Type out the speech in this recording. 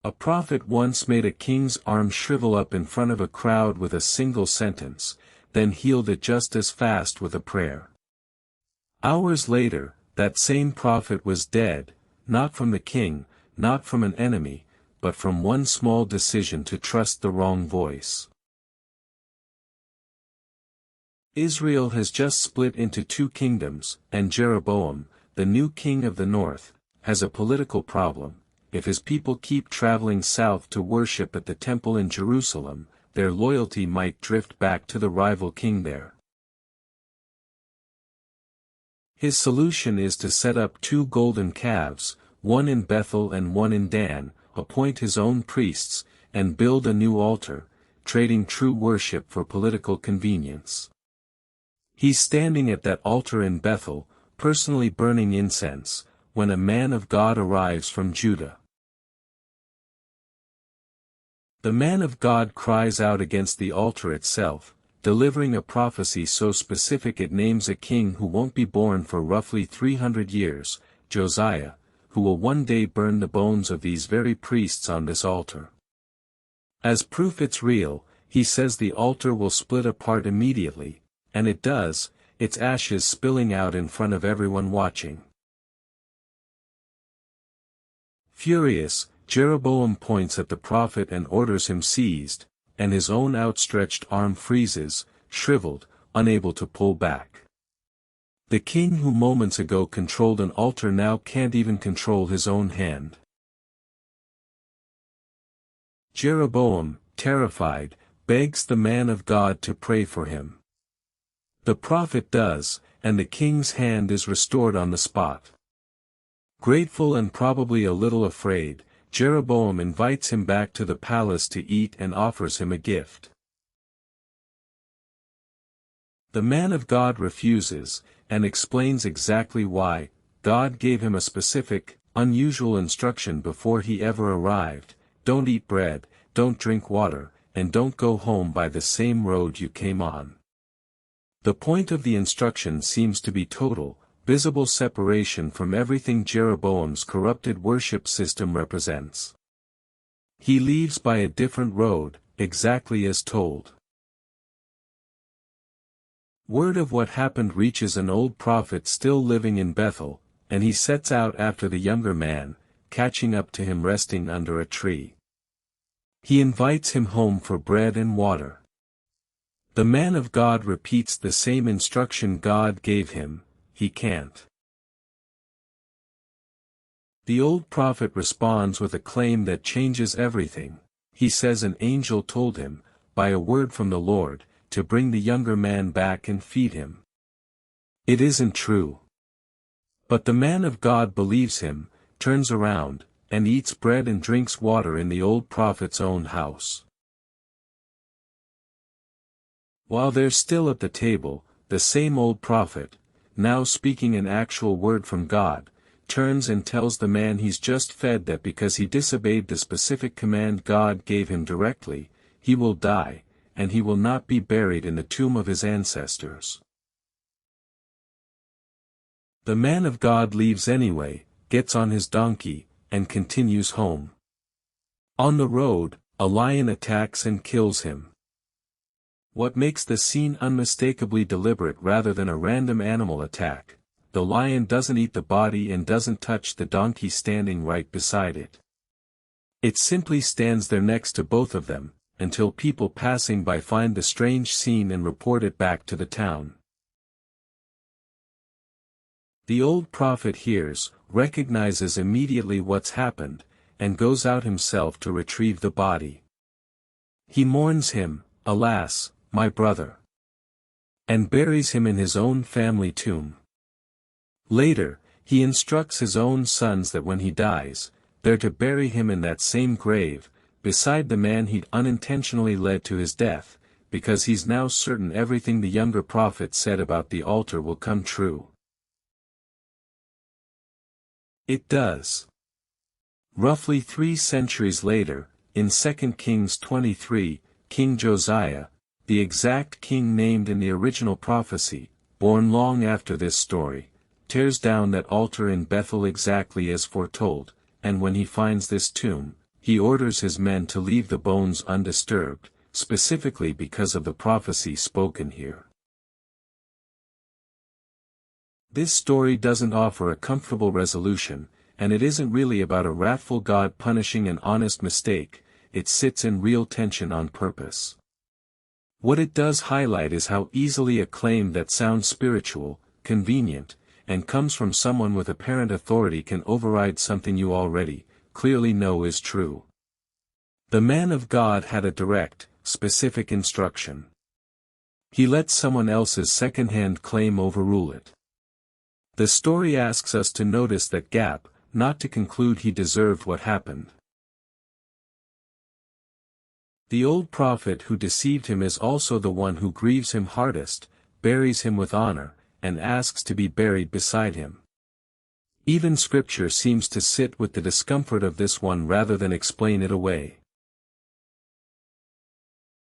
A prophet once made a king's arm shrivel up in front of a crowd with a single sentence, then healed it just as fast with a prayer. Hours later, that same prophet was dead, not from the king, not from an enemy, but from one small decision to trust the wrong voice. Israel has just split into two kingdoms, and Jeroboam, the new king of the north, has a political problem. If his people keep traveling south to worship at the temple in Jerusalem, their loyalty might drift back to the rival king there. His solution is to set up two golden calves, one in Bethel and one in Dan, appoint his own priests, and build a new altar, trading true worship for political convenience. He's standing at that altar in Bethel, personally burning incense, when a man of God arrives from Judah. The man of God cries out against the altar itself, delivering a prophecy so specific it names a king who won't be born for roughly 300 years, Josiah, who will one day burn the bones of these very priests on this altar. As proof it's real, he says the altar will split apart immediately, and it does, its ashes spilling out in front of everyone watching. Furious, Jeroboam points at the prophet and orders him seized, and his own outstretched arm freezes, shriveled, unable to pull back. The king who moments ago controlled an altar now can't even control his own hand. Jeroboam, terrified, begs the man of God to pray for him. The prophet does, and the king's hand is restored on the spot. Grateful and probably a little afraid, Jeroboam invites him back to the palace to eat and offers him a gift. The man of God refuses, and explains exactly why. God gave him a specific, unusual instruction before he ever arrived: don't eat bread, don't drink water, and don't go home by the same road you came on. The point of the instruction seems to be total, visible separation from everything Jeroboam's corrupted worship system represents. He leaves by a different road, exactly as told. Word of what happened reaches an old prophet still living in Bethel, and he sets out after the younger man, catching up to him resting under a tree. He invites him home for bread and water. The man of God repeats the same instruction God gave him: he can't. The old prophet responds with a claim that changes everything. He says an angel told him, by a word from the Lord, to bring the younger man back and feed him. It isn't true. But the man of God believes him, turns around, and eats bread and drinks water in the old prophet's own house. While they're still at the table, the same old prophet, now speaking an actual word from God, turns and tells the man he's just fed that because he disobeyed the specific command God gave him directly, he will die, and he will not be buried in the tomb of his ancestors. The man of God leaves anyway, gets on his donkey, and continues home. On the road, a lion attacks and kills him. What makes the scene unmistakably deliberate rather than a random animal attack: the lion doesn't eat the body and doesn't touch the donkey standing right beside it. It simply stands there next to both of them, until people passing by find the strange scene and report it back to the town. The old prophet hears, recognizes immediately what's happened, and goes out himself to retrieve the body. He mourns him, "Alas, my brother," and buries him in his own family tomb. Later, he instructs his own sons that when he dies, they're to bury him in that same grave, beside the man he'd unintentionally led to his death, because he's now certain everything the younger prophet said about the altar will come true. It does. Roughly 3 centuries later, in 2 Kings 23, King Josiah, the exact king named in the original prophecy, born long after this story, tears down that altar in Bethel exactly as foretold, and when he finds this tomb, he orders his men to leave the bones undisturbed, specifically because of the prophecy spoken here. This story doesn't offer a comfortable resolution, and it isn't really about a wrathful God punishing an honest mistake, it sits in real tension on purpose. What it does highlight is how easily a claim that sounds spiritual, convenient, and comes from someone with apparent authority can override something you already, clearly know is true. The man of God had a direct, specific instruction. He let someone else's second-hand claim overrule it. The story asks us to notice that gap, not to conclude he deserved what happened. The old prophet who deceived him is also the one who grieves him hardest, buries him with honor, and asks to be buried beside him. Even Scripture seems to sit with the discomfort of this one rather than explain it away.